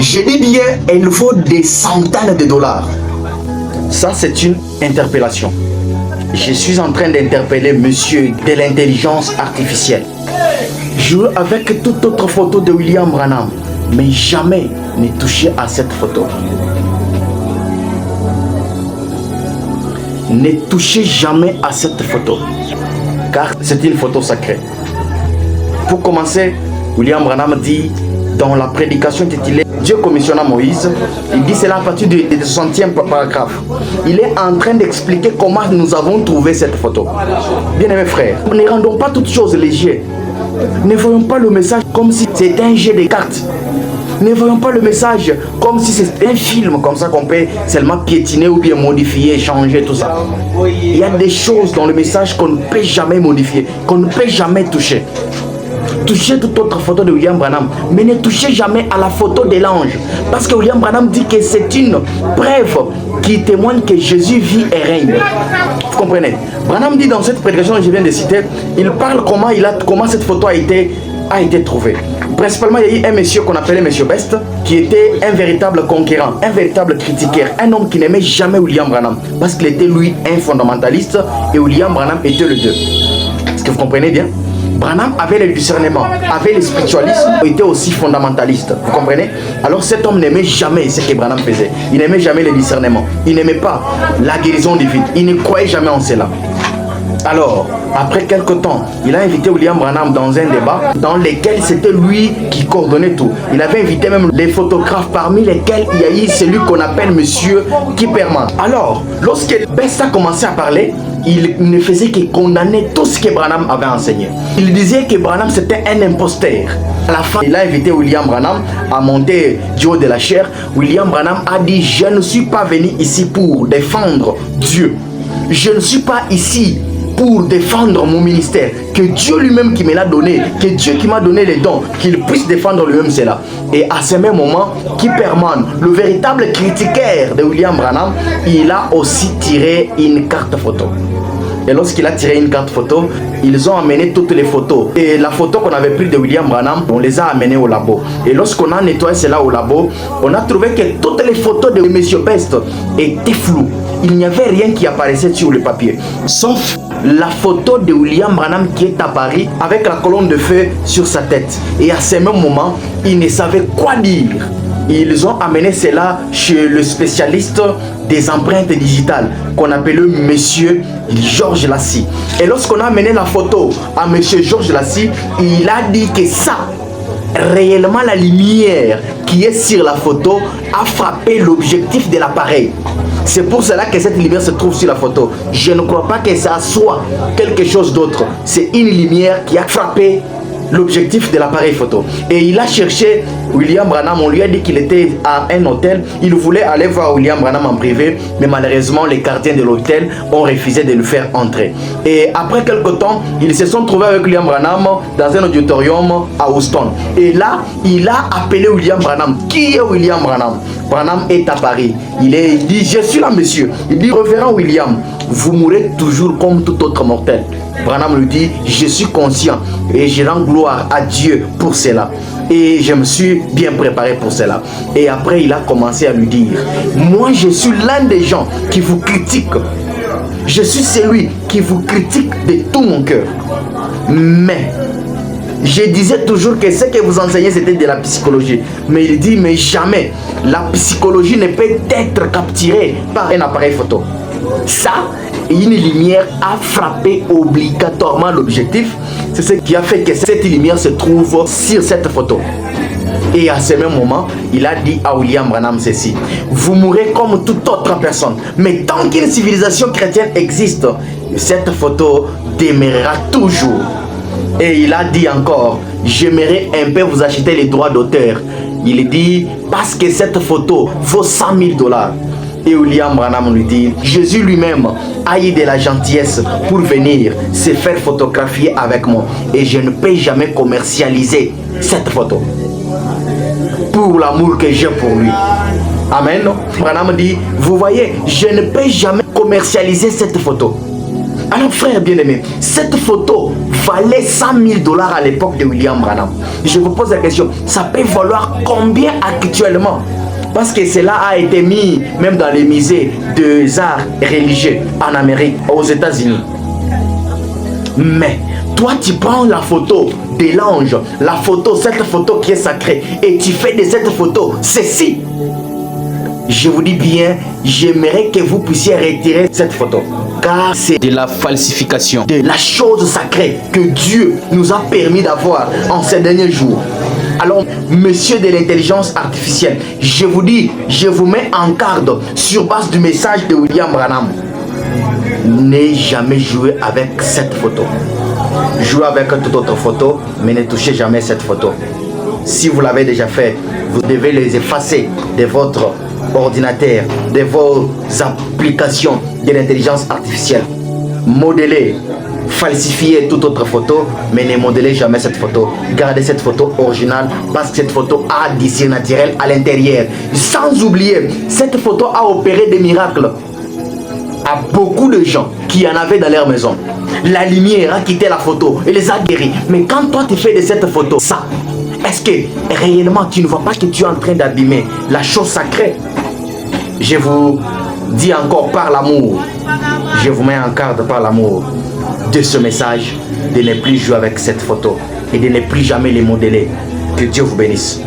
Je dis bien, il vaut des centaines de dollars. Ça, c'est une interpellation. Je suis en train d'interpeller monsieur de l'intelligence artificielle. Jouez avec toute autre photo de William Branham, mais jamais ne touchez à cette photo. Ne touchez jamais à cette photo, car c'est une photo sacrée. Pour commencer, William Branham dit dans la prédication intitulée Dieu commissionna Moïse, il dit cela à partir du 60e paragraphe. Il est en train d'expliquer comment nous avons trouvé cette photo. Bien-aimés frères, ne rendons pas toutes choses légères. Ne voyons pas le message comme si c'était un jeu de cartes. Ne voyons pas le message comme si c'était un film, comme ça qu'on peut seulement piétiner ou bien modifier, changer, tout ça. Il y a des choses dans le message qu'on ne peut jamais modifier, qu'on ne peut jamais toucher. Touchez toute autre photo de William Branham, mais ne touchez jamais à la photo de l'ange. Parce que William Branham dit que c'est une preuve qui témoigne que Jésus vit et règne. Vous comprenez? Branham dit dans cette prédication que je viens de citer, il parle comment cette photo a été trouvée. Principalement, il y a eu un monsieur qu'on appelait Monsieur Best, qui était un véritable conquérant, un véritable critiqueur, un homme qui n'aimait jamais William Branham, parce qu'il était lui un fondamentaliste et William Branham était le deux. Est-ce que vous comprenez bien? Branham avait le discernement, avait le spiritualisme, était aussi fondamentaliste. Vous comprenez? Alors cet homme n'aimait jamais ce que Branham faisait. Il n'aimait jamais le discernement. Il n'aimait pas la guérison divine. Il ne croyait jamais en cela. Alors, après quelque temps, il a invité William Branham dans un débat dans lequel c'était lui qui coordonnait tout. Il avait invité même les photographes parmi lesquels il y a eu celui qu'on appelle Monsieur Kipperman. Alors, lorsque Best a commencé à parler, il ne faisait que condamner tout ce que Branham avait enseigné. Il disait que Branham c'était un imposteur. À la fin, il a invité William Branham à monter du haut de la chaire. William Branham a dit: je ne suis pas venu ici pour défendre Dieu. Je ne suis pas ici pour défendre mon ministère, que Dieu lui-même qui me l'a donné, que Dieu qui m'a donné les dons, qu'il puisse défendre lui-même cela. Et à ce même moment, Kipperman, le véritable critiqueur de William Branham, il a aussi tiré une carte photo. Et lorsqu'il a tiré une carte photo, ils ont amené toutes les photos. Et la photo qu'on avait prise de William Branham, on les a amenées au labo. Et lorsqu'on a nettoyé cela au labo, on a trouvé que toutes les photos de M. Best étaient floues. Il n'y avait rien qui apparaissait sur le papier, sauf la photo de William Branham qui est apparue avec la colonne de feu sur sa tête. Et à ce même moment, il ne savait quoi dire. Ils ont amené cela chez le spécialiste des empreintes digitales qu'on appelle Monsieur Georges Lassie. Et lorsqu'on a amené la photo à Monsieur Georges Lassie, il a dit que ça, réellement la lumière qui est sur la photo a frappé l'objectif de l'appareil. C'est pour cela que cette lumière se trouve sur la photo. Je ne crois pas que ça soit quelque chose d'autre. C'est une lumière qui a frappé l'objectif de l'appareil photo. Et il a cherché William Branham, on lui a dit qu'il était à un hôtel. Il voulait aller voir William Branham en privé, mais malheureusement les gardiens de l'hôtel ont refusé de le faire entrer. Et après quelque temps, ils se sont trouvés avec William Branham dans un auditorium à Houston. Et là, il a appelé William Branham. Qui est William Branham? Branham est à Paris. Il dit: je suis là, monsieur. Il dit: révérend William, vous mourrez toujours comme tout autre mortel. Branham lui dit: je suis conscient et je rends gloire à Dieu pour cela. Et je me suis bien préparé pour cela. Et après, il a commencé à lui dire: moi, je suis l'un des gens qui vous critiquent. Je suis celui qui vous critique de tout mon cœur. Mais je disais toujours que ce que vous enseignez, c'était de la psychologie. Mais il dit: mais jamais la psychologie ne peut être capturée par un appareil photo. Ça, une lumière a frappé obligatoirement l'objectif. C'est ce qui a fait que cette lumière se trouve sur cette photo. Et à ce même moment, il a dit à William Branham ceci: vous mourrez comme toute autre personne, mais tant qu'une civilisation chrétienne existe, cette photo demeurera toujours. Et il a dit encore: j'aimerais un peu vous acheter les droits d'auteur. Il dit: parce que cette photo vaut 100 000 $. Et William Branham lui dit: Jésus lui-même a eu de la gentillesse pour venir se faire photographier avec moi. Et je ne peux jamais commercialiser cette photo pour l'amour que j'ai pour lui. Amen. Branham dit: vous voyez, je ne peux jamais commercialiser cette photo. Alors frère bien-aimé, cette photo valait 100 000 $ à l'époque de William Branham. Je vous pose la question, ça peut valoir combien actuellement? Parce que cela a été mis même dans les musées des arts religieux en Amérique, aux États-Unis. Mais toi tu prends la photo de l'ange, la photo, cette photo qui est sacrée, et tu fais de cette photo ceci. Je vous dis bien, j'aimerais que vous puissiez retirer cette photo. Car c'est de la falsification, de la chose sacrée que Dieu nous a permis d'avoir en ces derniers jours. Alors, monsieur de l'intelligence artificielle, je vous dis, je vous mets en garde sur base du message de William Branham. N'ayez jamais joué avec cette photo. Jouez avec toute autre photo, mais ne touchez jamais cette photo. Si vous l'avez déjà fait, vous devez les effacer de votre ordinateur, de vos applications de l'intelligence artificielle. Modeler, falsifier toute autre photo, mais ne modelez jamais cette photo. Gardez cette photo originale parce que cette photo a du surnaturel à l'intérieur. Sans oublier, cette photo a opéré des miracles à beaucoup de gens qui en avaient dans leur maison. La lumière a quitté la photo et les a guéris. Mais quand toi tu fais de cette photo ça, est-ce que réellement tu ne vois pas que tu es en train d'abîmer la chose sacrée? Je vous dis encore par l'amour, je vous mets en garde par l'amour de ce message, de ne plus jouer avec cette photo et de ne plus jamais les modeler. Que Dieu vous bénisse.